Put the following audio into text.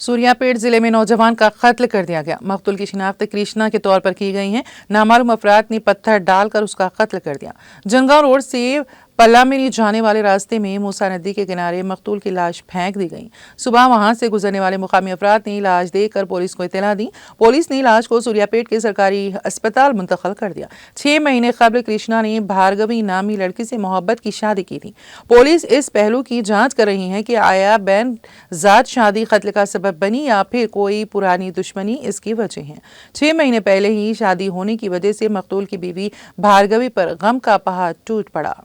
सूर्यापेट जिले में नौजवान का कत्ल कर दिया गया। मकतूल की शिनाख्त कृष्णा के तौर पर की गई है। नामालूम अफराद ने पत्थर डालकर उसका कत्ल कर दिया। जनगांव रोड से पल्लामेरी जाने वाले रास्ते में मूसा नदी के किनारे मकतूल की लाश फेंक दी गई। सुबह वहां से गुजरने वाले मुकामी अफराद ने लाश देखकर पुलिस को इत्तला दी। पुलिस ने लाश को सूर्यापेट के सरकारी अस्पताल मुंतकिल कर दिया। 6 महीने कबल कृष्णा ने भार्गवी नामी लड़की से मोहब्बत की शादी की थी। पुलिस इस पहलू की जांच कर रही है कि आया बैन जात शादी कत्ल का सबब बनी या फिर कोई पुरानी दुश्मनी इसकी वजह है। 6 महीने पहले ही शादी होने की वजह से मकतूल की बीवी भार्गवी पर गम का पहाड़ टूट पड़ा।